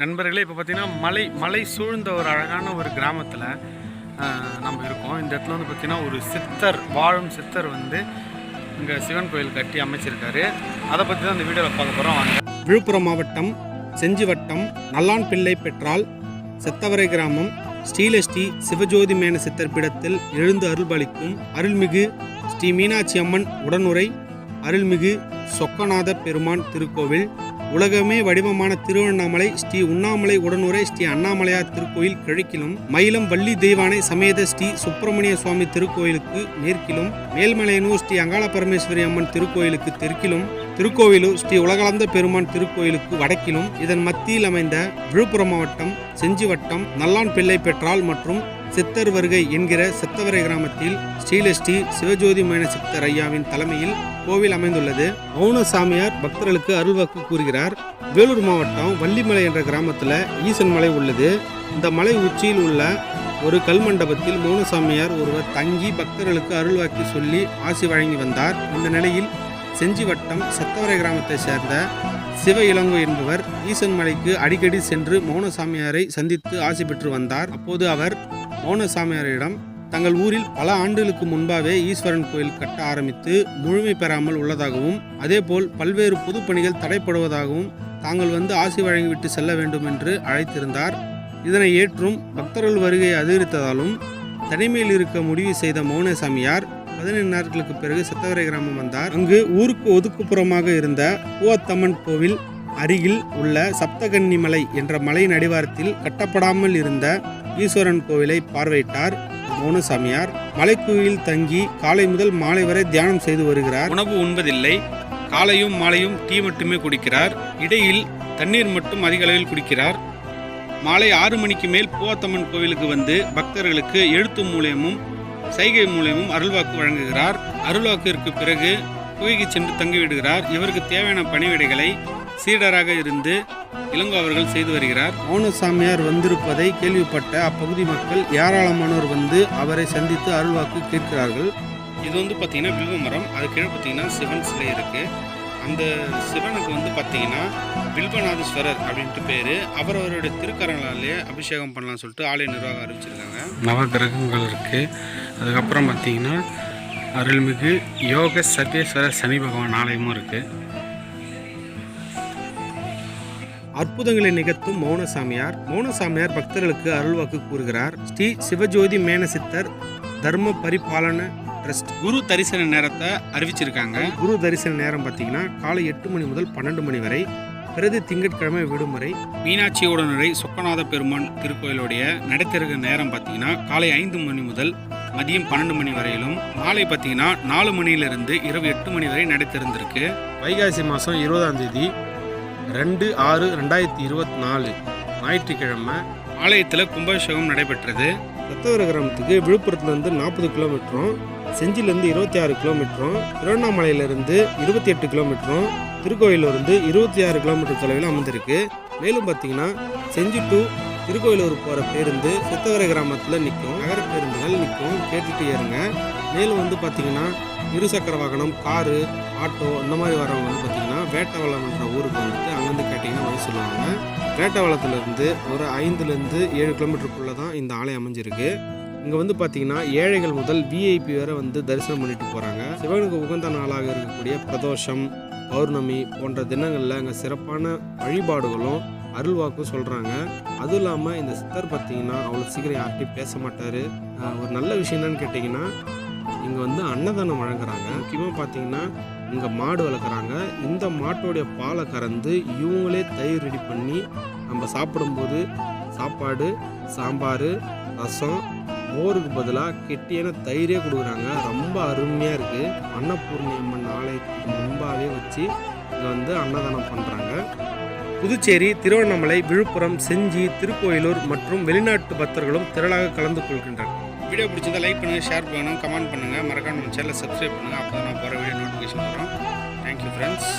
நண்பர்களே, இப்போ பார்த்தீங்கன்னா மலை சூழ்ந்த ஒரு அழகான ஒரு கிராமத்தில் நம்ம இருக்கோம். இந்த இடத்துல வந்து பார்த்திங்கன்னா ஒரு சித்தர், வாழும் சித்தர் வந்து இங்கே சிவன் கோயில் கட்டி அமைச்சிருக்காரு. அதை பற்றி தான் இந்த வீடியோவில் பார்க்க போகிறோம். வாங்க. விழுப்புரம் மாவட்டம் செஞ்சி வட்டம் நல்லான்பிள்ளை பெற்றால் செத்தவரை கிராமம் ஸ்ரீலஸ்ரீ சிவஜோதி மேன சித்தர் பீடத்தில் எழுந்து அருள்பாலிக்கும் அருள்மிகு ஸ்ரீ மீனாட்சி அம்மன் உடனுரை அருள்மிகு சொக்கநாத பெருமான் திருக்கோவில், உலகமே வடிவமான திருவண்ணாமலை ஸ்ரீ உண்ணாமலை உடனுரை ஸ்ரீ அண்ணாமலையார் திருக்கோயில் கிழக்கிலும், மயிலம் வள்ளி தெய்வானை சமேத ஸ்ரீ சுப்பிரமணிய சுவாமி திருக்கோயிலுக்கு மேற்கிலும், மேல்மலையனூர் ஸ்ரீ அங்காள பரமேஸ்வரி அம்மன் திருக்கோயிலுக்கு தெற்கிலும், திருக்கோவிலூர் ஸ்ரீ உலகளந்த பெருமான் திருக்கோயிலுக்கு வடக்கிலும், இதன் மத்தியில் அமைந்த விழுப்புரம் மாவட்டம் செஞ்சி வட்டம் நல்லான்பிள்ளை பெற்றால் மற்றும் சித்தர் வருகை என்கிற செத்தவரை கிராமத்தில் ஸ்ரீலஸ்ரீ சிவஜோதி மேன சித்தர் ஐயாவின் தலைமையில் கோவில் அமைந்துள்ளது. மௌன சாமியார் பக்தர்களுக்கு அருள்வாக்கு கூறுகிறார். வேலூர் மாவட்டம் வள்ளிமலை என்ற கிராமத்தில் ஈசன் மலை உள்ளது. இந்த மலை உச்சியில் உள்ள ஒரு கல் மண்டபத்தில் மௌன சாமியார் ஒருவர் தங்கி பக்தர்களுக்கு அருள்வாக்கி சொல்லி ஆசி வழங்கி வந்தார். இந்த நிலையில் செஞ்சி வட்டம் செத்தவரை கிராமத்தை சேர்ந்த சிவ இளங்கோ என்பவர் ஈசன் மலைக்கு அடிக்கடி சென்று மௌன சாமியாரை சந்தித்து ஆசி பெற்று வந்தார். அப்போது அவர் மௌன சாமியாரிடம் தங்கள் ஊரில் பல ஆண்டுகளுக்கு முன்பாகவே ஈஸ்வரன் கோயில் கட்ட ஆரம்பித்து முழுமை பெறாமல் உள்ளதாகவும், அதேபோல் பல்வேறு பொது பணிகள் தடைப்படுவதாகவும் தாங்கள் வந்து ஆசி வழங்கிவிட்டு செல்ல வேண்டும் என்று அழைத்திருந்தார். இதனை ஏற்றும் பக்தர்கள் வருகையை அதிகரித்ததாலும் தனிமையில் இருக்க முடிவு செய்த மௌன சாமியார் 15 நாட்களுக்கு பிறகு செத்தவரை கிராமம் வந்தார். அங்கு ஊருக்கு ஒதுக்குப்புறமாக இருந்த பூவத்தம்மன் கோவில் அருகில் உள்ள சப்தகன்னிமலை என்ற மலையின் அடிவாரத்தில் கட்டப்படாமல் இருந்த ஈஸ்வரன் கோவிலை பார்வையிட்டார். மௌனசாமியார் மலைக்குயில் தங்கி காலை முதல் மாலை வரை தியானம் செய்து வருகிறார். உணவு உண்பதில்லை. காலையும் மாலையும் டீ மட்டுமே குடிக்கிறார். இடையில் தண்ணீர் மட்டும் அதிக அளவில் குடிக்கிறார். மாலை 6 மணிக்கு மேல் பூவத்தம்மன் கோவிலுக்கு வந்து பக்தர்களுக்கு எழுத்து மூலியமும் சைகை மூலியமும் அருள்வாக்கு வழங்குகிறார். அருள்வாக்கிற்கு பிறகு கோயிலுக்கு சென்று தங்கிவிடுகிறார். இவருக்கு தேவையான பணிவிடைகளை சீடராக இருந்து இளங்கோ அவர்கள் செய்து வருகிறார். மௌனசாமியார் வந்திருப்பதை கேள்விப்பட்ட அப்பகுதி மக்கள் ஏராளமானோர் வந்து அவரை சந்தித்து அருள்வாக்கு கேட்கிறார்கள். இது வந்து பார்த்தீங்கன்னா வில்வ மரம். அது கீழே பார்த்தீங்கன்னா சிவன் சிலை இருக்கு. அந்த சிவனுக்கு வந்து பார்த்தீங்கன்னா வில்வநாதீஸ்வரர் அப்படின்ட்டு பேர். அவரவருடைய திருக்கரங்களாலேயே அபிஷேகம் பண்ணலாம்னு சொல்லிட்டு ஆலய நிர்வாகம் அறிவிச்சிருக்காங்க. நவகிரகங்கள் இருக்குது. அதுக்கப்புறம் பார்த்தீங்கன்னா அருள்மிகு யோக சர்வேஸ்வரர் சனி பகவான் ஆலயமும் இருக்குது. அற்புதங்களை நிகழ்த்தும் மௌனசாமியார் பக்தர்களுக்கு அருள்வாக்கு கூறுகிறார். ஸ்ரீ சிவஜோதி மேன சித்தர் தர்ம பரிபாலன ட்ரஸ்ட் குரு தரிசன நேரத்தை அறிவிச்சிருக்காங்க. குரு தரிசன நேரம் பார்த்தீங்கன்னா காலை 8 மணி முதல் 12 மணி வரை, பிரதி திங்கட்கிழமை விடுமுறை. மீனாட்சி உடனுரை சொக்கநாத பெருமான் திருக்கோயிலுடைய நடைத்திறகு நேரம் பார்த்தீங்கன்னா காலை 5 மணி முதல் மதியம் 12 மணி வரையிலும், மாலை பார்த்தீங்கன்னா 4 மணியிலிருந்து இரவு 8 மணி வரை நடைத்திறந்திருக்கு. வைகாசி மாதம் 20ஆம் தேதி 2/6/2024 ஞாயிற்றுக்கிழமை ஆலயத்தில் கும்பாபிஷேகம் நடைபெற்றது. செத்தவரை கிராமத்துக்கு விழுப்புரத்துலேருந்து 40 கிலோமீட்டரும், செஞ்சிலேருந்து 26 கிலோமீட்டரும், திருவண்ணாமலையிலிருந்து 28 கிலோமீட்டரும், திருக்கோயிலூர்ந்து 26 கிலோமீட்டர் தொலைவில் அமைந்திருக்கு. மேலும் பார்த்தீங்கன்னா செஞ்சி டு திருக்கோயிலூர் போகிற பேருந்து செத்தவரை கிராமத்தில் நிற்கும். நகர பேருந்துகள் நிற்கும், கேட்டுட்டு ஏறுங்க. மேலும் வந்து பார்த்தீங்கன்னா இருசக்கர வாகனம், காரு, ஆட்டோ இந்த மாதிரி வரவங்க வந்து பார்த்தீங்கன்னா வேட்டவளம்ன்ற ஊருக்கு வந்துட்டு அங்கேருந்து கேட்டிங்கன்னா வழி சொல்லுவாங்க. வேட்டவளத்துலேருந்து ஒரு 5லேருந்து 7 கிலோமீட்டருக்குள்ளே தான் இந்த ஆலயம் அமைஞ்சிருக்கு. இங்கே வந்து பார்த்தீங்கன்னா ஏழைகள் முதல் விஐபி வரை வந்து தரிசனம் பண்ணிட்டு போகிறாங்க. சிவனுக்கு உகந்த நாளாக இருக்கக்கூடிய பிரதோஷம், பௌர்ணமி போன்ற தினங்களில் அங்கே சிறப்பான வழிபாடுகளும் அருள்வாக்கும் சொல்கிறாங்க. அதுவும் இல்லாமல் இந்த சித்தர் பார்த்தீங்கன்னா அவ்வளோ சீக்கிரம் யார்கிட்டையும் பேச மாட்டார். ஒரு நல்ல விஷயம் என்னன்னு கேட்டிங்கன்னா இங்கே வந்து அன்னதானம் வழங்குறாங்க. முக்கியமாக பார்த்தீங்கன்னா இங்கே மாடு வளர்க்குறாங்க. இந்த மாட்டோடைய பாலை கறந்து இவங்களே தயிர் ரெடி பண்ணி நம்ம சாப்பிடும்போது சாப்பாடு, சாம்பார், ரசம், மோருக்கு பதிலாக கெட்டியான தயிரே கொடுக்குறாங்க. ரொம்ப அருமையாக இருக்குது. அன்னபூர்ணி அம்மன் ஆலயத்துக்கு முன்பாகவே வச்சு இங்கே வந்து அன்னதானம் பண்ணுறாங்க. புதுச்சேரி, திருவண்ணாமலை, விழுப்புரம், செஞ்சி, திருக்கோயிலூர் மற்றும் வெளிநாட்டு பக்தர்களும் திரளாக கலந்து கொள்கின்றனர். வீடியோ பிடிச்சிருந்தா லைக் பண்ணுங்கள், ஷேர் பண்ணுங்கள், கமெண்ட் பண்ணுங்கள், மறக்காம நம்ம சேனலை சப்ஸ்கிரைப் பண்ணுங்கள். அப்போ தான் நான் போகிற வீடியோ நோட்டிஃபிகேஷன் வரும். Thank you friends.